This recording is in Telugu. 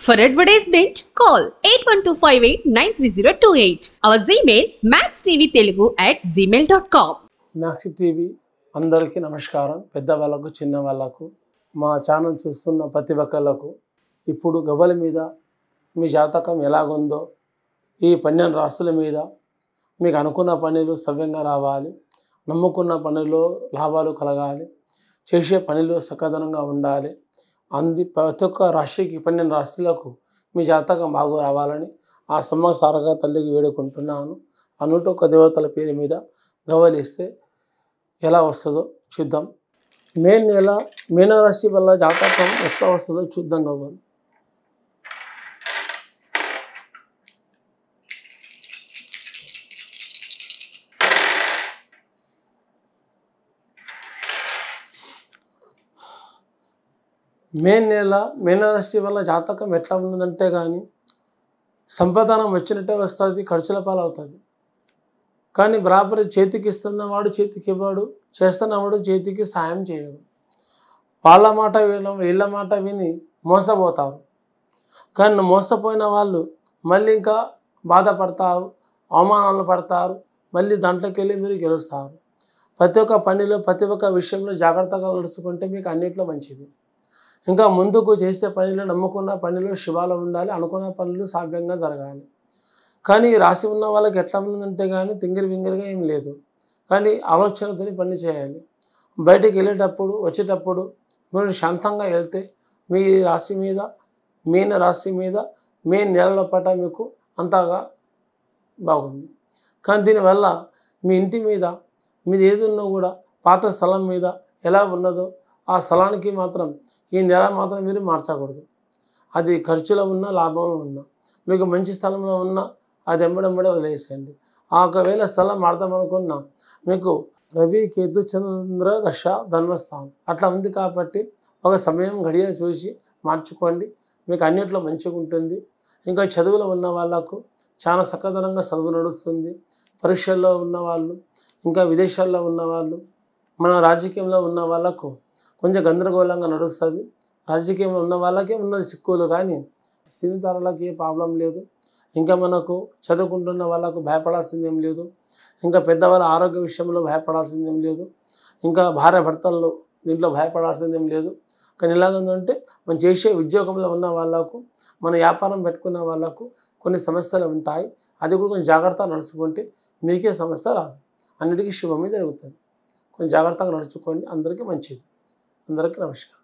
For advertisement, call 8125893028. Our Gmail maxtvtelugu@gmail.com. Max TV అందరికీ నమస్కారం. పెద్దవాళ్ళకు చిన్నవాళ్ళకు మా ఛానల్ చూస్తున్న ప్రతి ఒక్కళ్ళకు ఇప్పుడు గవ్వల మీద మీ జాతకం ఎలాగుందో ఈ 12 రాశుల మీద మీకు అనుకున్న పనులు సవ్యంగా రావాలి, నమ్ముకున్న పనుల్లో లాభాలు కలగాలి, చేసే పనిలో సకదనంగా ఉండాలి. ప్రతి ఒక్క రాశికి 12 రాశులకు మీ జాతకం బాగా రావాలని ఆ సమ్మసారగా తల్లికి వేడుకుంటున్నాను. ఆ 101 దేవతల పేరు మీద గవ్వలిస్తే ఎలా వస్తుందో చూద్దాం. మే నెల మీనరాశి వల్ల జాతకం ఎట్లా వస్తుందో చూద్దాం. గవ్వలు మే నెల మీనరాశి వల్ల జాతకం ఎట్లా ఉన్నదంటే కానీ సంపాదన వచ్చినట్టే వస్తుంది, ఖర్చుల పాలవుతుంది. కానీ బరాబరి చేతికి ఇస్తున్నవాడు చేతికి ఇవ్వడు, చేస్తున్నవాడు చేతికి సాయం చేయడు. వాళ్ళ మాట వీళ్ళ మాట విని మోసపోతారు. కానీ మోసపోయిన వాళ్ళు మళ్ళీ ఇంకా బాధపడతారు, అవమానాలు పడతారు. మళ్ళీ దాంట్లోకి వెళ్ళి మీరు గెలుస్తారు. ప్రతి ఒక్క పనిలో ప్రతి ఒక్క విషయంలో జాగ్రత్తగా నడుచుకుంటే మీకు అన్నిట్లో మంచిది. ఇంకా ముందుకు చేసే పనిలో నమ్ముకున్న పనిలో శివాలు ఉండాలి, అనుకున్న పనులు సాధ్యంగా జరగాలి. కానీ రాసి ఉన్న వాళ్ళకి ఎట్లా ఉందంటే కానీ తింగిరి వింగిరిగా ఏం లేదు. కానీ ఆలోచనతో పని చేయాలి. బయటికి వెళ్ళేటప్పుడు వచ్చేటప్పుడు మీరు శాంతంగా వెళ్తే మీ రాశి మీద మీన రాశి మీద మే నెలల పాట మీకు అంతగా బాగుంది. కానీ దీనివల్ల మీ ఇంటి మీద మీది ఏది ఉన్నా కూడా పాత స్థలం మీద ఎలా ఉన్నదో ఆ స్థలానికి మాత్రం ఈ నెల మాత్రం మీరు మార్చకూడదు. అది ఖర్చులో ఉన్న లాభంలో ఉన్నా మీకు మంచి స్థలంలో ఉన్నా అది ఎంబడెంబడే వదిలేసేయండి. ఒకవేళ స్థలం మారుదాం అనుకున్నా మీకు రవి కేతు చంద్ర దశ ధన్వస్థానం అట్లా ఉంది కాబట్టి ఒక సమయం గడియ చూసి మార్చుకోండి. మీకు అన్నిట్లో మంచిగా ఉంటుంది. ఇంకా చదువులో ఉన్న వాళ్ళకు చాలా సకదనంగా చదువు నడుస్తుంది. పరీక్షల్లో ఉన్నవాళ్ళు, ఇంకా విదేశాల్లో ఉన్నవాళ్ళు, మన రాజకీయంలో ఉన్న వాళ్ళకు కొంచెం గందరగోళంగా నడుస్తుంది. రాజకీయంలో ఉన్న వాళ్ళకే ఉన్నది చిక్కులు, కానీ స్థితిదారులకి ఏ ప్రాబ్లం లేదు. ఇంకా మనకు చదువుకుంటున్న వాళ్ళకు భయపడాల్సింది ఏం లేదు. ఇంకా పెద్దవాళ్ళ ఆరోగ్య విషయంలో భయపడాల్సింది ఏం లేదు. ఇంకా భార్య భర్తల్లో దీంట్లో భయపడాల్సింది ఏం లేదు. కానీ ఎలాగందంటే మనం చేసే ఉద్యోగంలో ఉన్న వాళ్ళకు, మన వ్యాపారం పెట్టుకున్న వాళ్ళకు కొన్ని సమస్యలు ఉంటాయి. అది కూడా కొంచెం జాగ్రత్తగా నడుచుకుంటే మీకే సమస్య రాదు, అన్నిటికీ శుభమే జరుగుతుంది. కొంచెం జాగ్రత్తగా నడుచుకోండి. అందరికీ మంచిది. అందరికీ నమస్కారం.